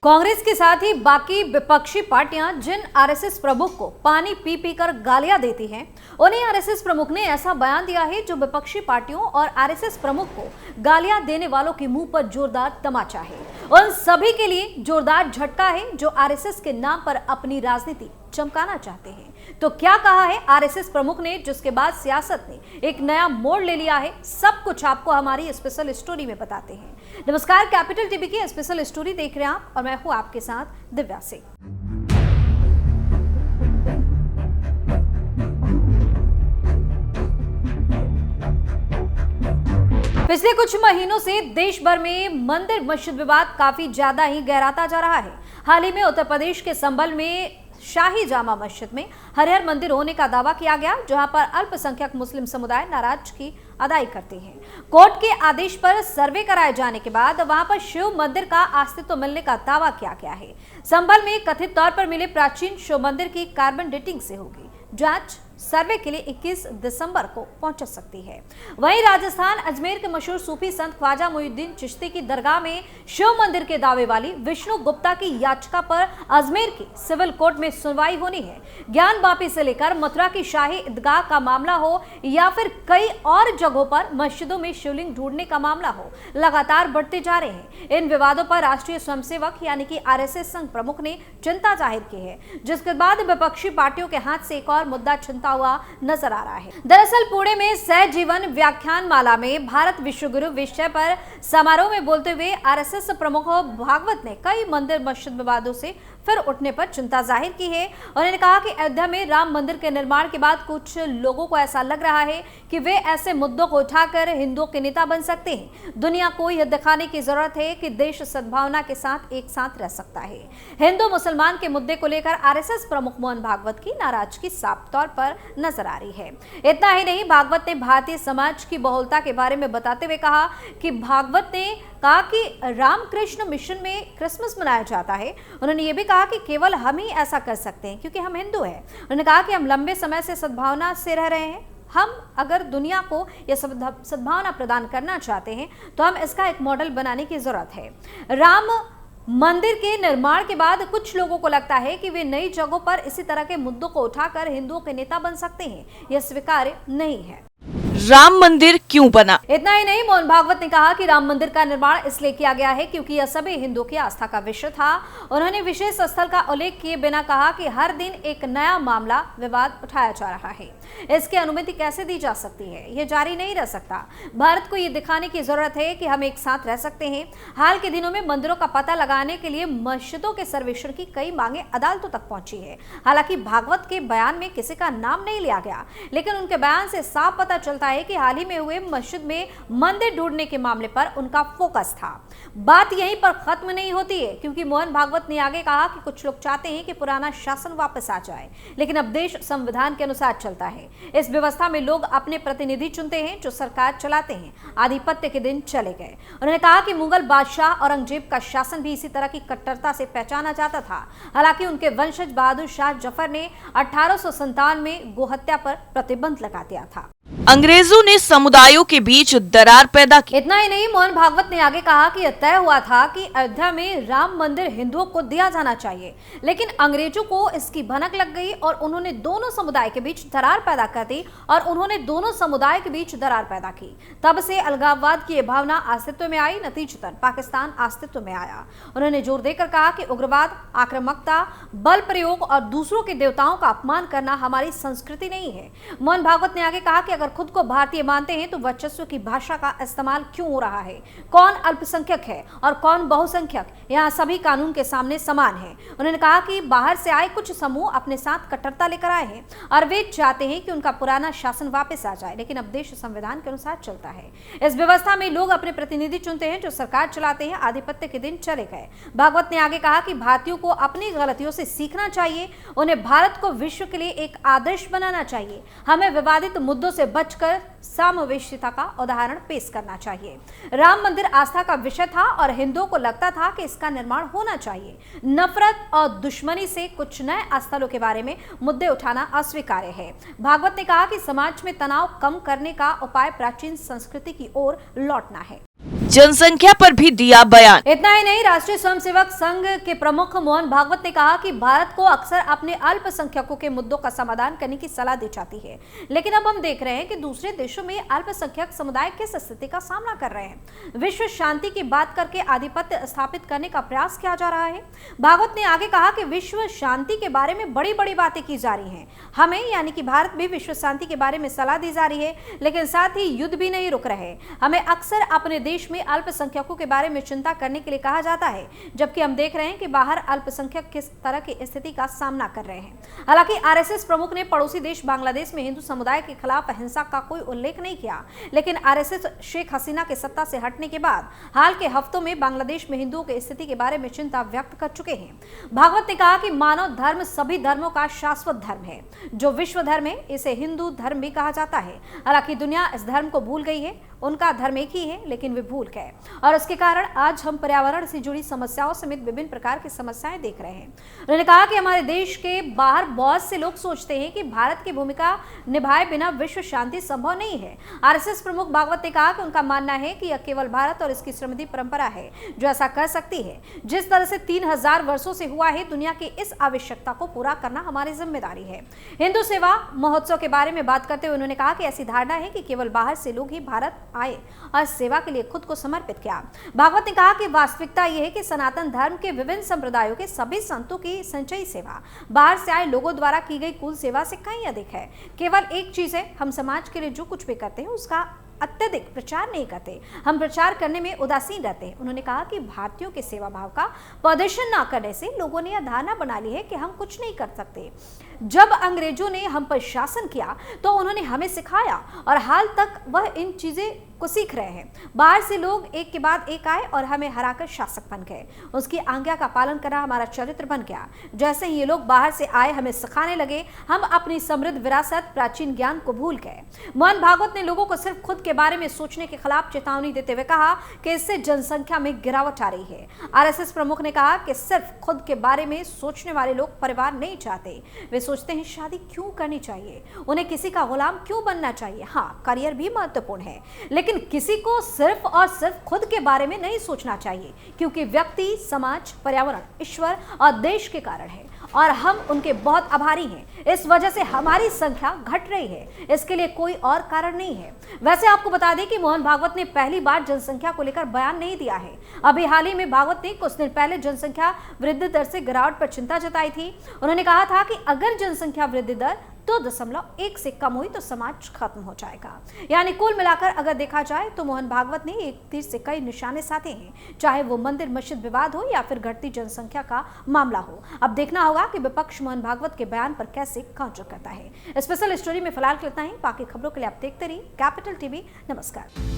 कांग्रेस के साथ ही बाकी विपक्षी पार्टियां जिन आरएसएस प्रमुख को पानी पी पी कर गालियां देती हैं, उन्हें आरएसएस प्रमुख ने ऐसा बयान दिया है जो विपक्षी पार्टियों और आरएसएस प्रमुख को गालियां देने वालों के मुंह पर जोरदार तमाचा है। उन सभी के लिए जोरदार झटका है जो आरएसएस के नाम पर अपनी राजनीति चमकाना चाहते हैं। तो क्या कहा है आरएसएस प्रमुख ने, जिसके बाद सियासत ने एक नया मोड़ ले लिया है, सब कुछ आपको हमारी स्पेशल स्टोरी में बताते हैं। नमस्कार, कैपिटल टीवी की स्पेशल स्टोरी देख रहे हैं आप और मैं हूं आपके साथ दिव्या सिंह। पिछले कुछ महीनों से देश भर में मंदिर मस्जिद विवाद काफी ज्यादा ही गहराता जा रहा है। हाल ही में उत्तर प्रदेश के संभल में शाही जामा मस्जिद में हरिहर मंदिर होने का दावा किया गया, जहां पर अल्पसंख्यक मुस्लिम समुदाय नाराजगी अदाई करते हैं। कोर्ट के आदेश पर सर्वे कराए जाने के बाद वहां पर शिव मंदिर का अस्तित्व मिलने का दावा किया गया है। संभल में कथित तौर पर मिले प्राचीन शिव मंदिर की कार्बन डेटिंग से होगी जांच। सर्वे के लिए 21 दिसंबर को पहुंच सकती है। वहीं राजस्थान अजमेर के मशहूर सूफी संत ख्वाजा मोइनुद्दीन चिश्ती की दरगाह में शिव मंदिर के दावे वाली विष्णु गुप्ता की याचिका पर अजमेर की सिविल कोर्ट में सुनवाई होनी है। ज्ञान वापी से लेकर मथुरा की शाही ईदगाह का मामला हो या फिर कई और जगहों पर मस्जिदों में शिवलिंग ढूंढने का मामला हो, लगातार बढ़ते जा रहे हैं। इन विवादों पर राष्ट्रीय स्वयंसेवक यानी कि आरएसएस संघ प्रमुख ने चिंता जाहिर की है, जिसके बाद विपक्षी पार्टियों के हाथ से एक और मुद्दा छिनता हुआ नजर आ रहा है। दरअसल पुणे में सहजीवन व्याख्यान माला में भारत विश्वगुरु विषय पर समारोह में बोलते हुए आरएसएस प्रमुख भागवत ने कई मंदिर मस्जिद विवादों से फिर उठने पर चिंता जाहिर की है। उन्होंने कहा कि अयोध्या में राम मंदिर के निर्माण के बाद कुछ लोगों को ऐसा लग रहा है कि वे ऐसे मुद्दों को उठाकर हिंदुओं के नेता बन सकते हैं। दुनिया को यह दिखाने की जरूरत है कि देश सद्भावना के साथ एक साथ रह सकता है। हिंदू मुसलमान के मुद्दे को लेकर आरएसएस प्रमुख मोहन भागवत की नाराजगी साफ तौर पर नजर आ रही है। इतना ही नहीं, भागवत ने भारतीय समाज की बहुलता के बारे में बताते हुए कहा कि भागवत ने कहा कि रामकृष्ण मिशन में क्रिसमस मनाया जाता है। उन्होंने ये भी कहा कि केवल हम ही ऐसा कर सकते हैं क्योंकि हम हिंदू हैं। उन्होंने कहा कि हम लंबे समय से सद्भावना से रह रहे हैं। हम अगर दुनिया को यह सद्भावना प्रदान करना चाहते हैं तो हम इसका एक मॉडल बनाने की जरूरत है। राम मंदिर के निर्माण के बाद कुछ लोगों को लगता है कि वे नई जगहों पर इसी तरह के मुद्दों को उठाकर हिंदुओं के नेता बन सकते हैं। यह स्वीकार्य नहीं है। राम मंदिर क्यों बना? इतना ही नहीं, मोहन भागवत ने कहा कि राम मंदिर का निर्माण इसलिए किया गया है क्योंकि यह सभी हिंदुओं की आस्था का विषय था। उन्होंने विशेष स्थल का उल्लेख किए बिना कहा कि हर दिन एक नया मामला विवाद उठाया जा रहा है। इसकी अनुमति कैसे दी जा सकती है? यह जारी नहीं रह सकता। भारत को यह दिखाने की जरूरत है कि हम एक साथ रह सकते हैं। हाल के दिनों में मंदिरों का पता लगाने के लिए मस्जिदों के सर्वेक्षण की कई मांगे अदालतों तक पहुंची है। हालांकि भागवत के बयान में किसी का नाम नहीं लिया गया, लेकिन उनके बयान से साफ पता चलता है कि हाल ही में हुए मस्जिद में मंदिर ढूंढने के मामले पर उनका फोकस था। बात यहीं पर खत्म नहीं होती है, क्योंकि मोहन भागवत ने आगे कहा कि कुछ लोग चाहते हैं कि पुराना शासन वापस आ जाए, लेकिन अब देश संविधान के अनुसार चलता है। इस व्यवस्था में लोग अपने प्रतिनिधि चुनते हैं जो सरकार चलाते हैं। आधिपत्य के दिन चले गए। उन्होंने कहा कि मुगल बादशाह औरंगजेब का शासन भी इसी तरह की कट्टरता से पहचाना जाता था। हालांकि उनके वंशज बहादुर शाह जफर ने 1857 में गोहत्या पर प्रतिबंध लगा दिया था। अंग्रेजों ने समुदायों के बीच दरार पैदा की। इतना ही नहीं, मोहन भागवत ने आगे कहा कि यह तय हुआ था कि अयोध्या में राम मंदिर हिंदुओं को दिया जाना चाहिए, लेकिन अंग्रेजों को इसकी भनक लग गई और उन्होंने दोनों समुदाय के बीच दरार पैदा कर दी तब से अलगाववाद की भावना अस्तित्व में आई। नतीजतन पाकिस्तान अस्तित्व में आया। उन्होंने जोर देकर कहा कि उग्रवाद, आक्रामकता, बल प्रयोग और दूसरों के देवताओं का अपमान करना हमारी संस्कृति नहीं है। मोहन भागवत ने आगे कहा कि अगर खुद को भारतीय मानते हैं तो वर्चस्व की भाषा का इस्तेमाल क्यों हो रहा है? कौन अल्पसंख्यक है और कौन बहुसंख्यक? यहाँ सभी कानून के सामने समान हैं। उन्होंने कहा कि बाहर से आए कुछ समूह अपने साथ कट्टरता लेकर आए हैं और वे चाहते हैं कि उनका पुराना शासन वापस आ जाए, लेकिन अब देश संविधान के अनुसार चलता है। इस व्यवस्था में लोग अपने प्रतिनिधि चुनते हैं जो सरकार चलाते हैं। आधिपत्य के दिन चले गए। भागवत ने आगे कहा कि भारतीयों को अपनी गलतियों से सीखना चाहिए। उन्हें भारत को विश्व के लिए एक आदर्श बनाना चाहिए। हमें विवादित मुद्दों से बचकर सामवेशिता का उदाहरण पेश करना चाहिए। राम मंदिर आस्था का विषय था और हिंदुओं को लगता था कि इसका निर्माण होना चाहिए। नफरत और दुश्मनी से कुछ नए स्थलों के बारे में मुद्दे उठाना अस्वीकार्य है। भागवत ने कहा कि समाज में तनाव कम करने का उपाय प्राचीन संस्कृति की ओर लौटना है। जनसंख्या पर भी दिया बयान। इतना ही नहीं, राष्ट्रीय स्वयंसेवक संघ के प्रमुख मोहन भागवत ने कहा कि भारत को अक्सर अपने अल्पसंख्यकों के मुद्दों का समाधान करने की सलाह दी जाती है, लेकिन अब हम देख रहे हैं कि दूसरे देशों में अल्पसंख्यक समुदाय किस स्थिति का सामना कर रहे हैं। विश्व शांति की बात करके आधिपत्य स्थापित करने का प्रयास किया जा रहा है। भागवत ने आगे कहा कि विश्व शांति के बारे में बड़ी बड़ी बातें की जा रही हैं। हमें यानी कि भारत भी विश्व शांति के बारे में सलाह दी जा रही है, लेकिन साथ ही युद्ध भी नहीं रुक रहे। हमें अक्सर अपने देश में अल्पसंख्यकों के बारे में चिंता करने के लिए कहा जाता है, जबकि हम देख रहे हैं कि बाहर अल्पसंख्यक किस तरह की स्थिति का सामना कर रहे हैं। हालांकि आरएसएस प्रमुख ने पड़ोसी देश बांग्लादेश में हिंदू समुदाय के खिलाफ हिंसा का कोई उल्लेख नहीं किया, लेकिन आरएसएस शेख हसीना के सत्ता से हटने के बाद हाल के हफ्तों में बांग्लादेश में हिंदुओं की स्थिति के बारे में चिंता व्यक्त कर चुके हैं। भागवत ने कहा कि मानव धर्म सभी धर्मों का शाश्वत धर्म है, जो विश्व धर्म है, इसे हिंदू धर्म भी कहा जाता है। हालांकि दुनिया इस धर्म को भूल गई है, उनका धर्म एक ही है, लेकिन वे भूल गए, और इसके कारण आज हम पर्यावरण से जुड़ी समस्याओं समेत विभिन्न प्रकार की समस्याएं देख रहे हैं। उन्होंने कहा कि हमारे देश के बाहर बहुत से लोग सोचते हैं कि भारत की भूमिका निभाए बिना विश्व शांति संभव नहीं है। आरएसएस प्रमुख भागवत ने कहा कि उनका मानना है कि यह केवल भारत और इसकी समृद्ध परंपरा है जो ऐसा कर सकती है। जिस तरह से 3000 वर्षों से हुआ है, दुनिया की इस आवश्यकता को पूरा करना हमारी जिम्मेदारी है। हिंदू सेवा महोत्सव के बारे में बात करते हुए उन्होंने कहा कि ऐसी धारणा है कि केवल बाहर से लोग ही भारत आए और सेवा के लिए खुद को समर्पित किया। भागवत ने कहा कि वास्तविकता यह है कि सनातन धर्म के विभिन्न संप्रदायों के सभी संतों की संचयी सेवा बाहर से आए लोगों द्वारा की गई कुल सेवा से कहीं अधिक है। केवल एक चीज है, हम समाज के लिए जो कुछ भी करते हैं उसका अत्यधिक प्रचार नहीं करते, हम प्रचार करने में उदासीन रहते हैं। उन्होंने कहा कि भारतीयों के सेवा भाव का प्रदर्शन न करने से लोगों ने यह धारणा बना ली है कि हम कुछ नहीं कर सकते। जब अंग्रेजों ने हम पर शासन किया तो उन्होंने हमें सिखाया और हाल तक वह इन चीजें को सीख रहे हैं। बाहर से लोग एक के बाद एक आए और हमें हराकर शासक बन गए। उसकी आज्ञा का पालन करना हमारा चरित्र बन गया। जैसे ही ये लोग बाहर से आए हमें सिखाने लगे, हम अपनी समृद्ध विरासत प्राचीन ज्ञान को भूल गए। मोहन भागवत ने लोगों को सिर्फ खुद के बारे में सोचने के खिलाफ चेतावनी देते हुए कहा कि इससे जनसंख्या में गिरावट आ रही है। आरएसएस प्रमुख ने कहा कि सिर्फ खुद के बारे में सोचने वाले लोग परिवार नहीं चाहते, वे सोचते हैं शादी क्यों करनी चाहिए, उन्हें किसी का गुलाम क्यों बनना चाहिए। हाँ, करियर भी महत्वपूर्ण है, लेकिन किसी को सिर्फ और सिर्फ खुद के बारे में नहीं सोचना चाहिए, क्योंकि व्यक्ति, समाज, पर्यावरण, ईश्वर और देश के कारण है और हम उनके बहुत आभारी हैं। इस वजह से हमारी संख्या घट रही है, इसके लिए कोई और कारण नहीं है। वैसे आपको बता दें कि मोहन भागवत ने पहली बार जनसंख्या को लेकर बयान नहीं दिया है। अभी हाल ही में भागवत ने कुछ दिन पहले जनसंख्या वृद्धि दर से गिरावट पर चिंता जताई थी। उन्होंने कहा था कि अगर जनसंख्या वृद्धि दर 2.1 से कम हुई तो समाज खत्म हो जाएगा। यानी कुल मिलाकर अगर देखा जाए तो मोहन भागवत ने एक तीर से कई निशाने साधे हैं, चाहे वो मंदिर मस्जिद विवाद हो या फिर घटती जनसंख्या का मामला हो। अब देखना होगा कि विपक्ष मोहन भागवत के बयान पर कैसे काउंटर करता है। स्पेशल स्टोरी में फिलहाल इतना ही। बाकी खबरों के लिए आप देखते रहिए कैपिटल टीवी। नमस्कार।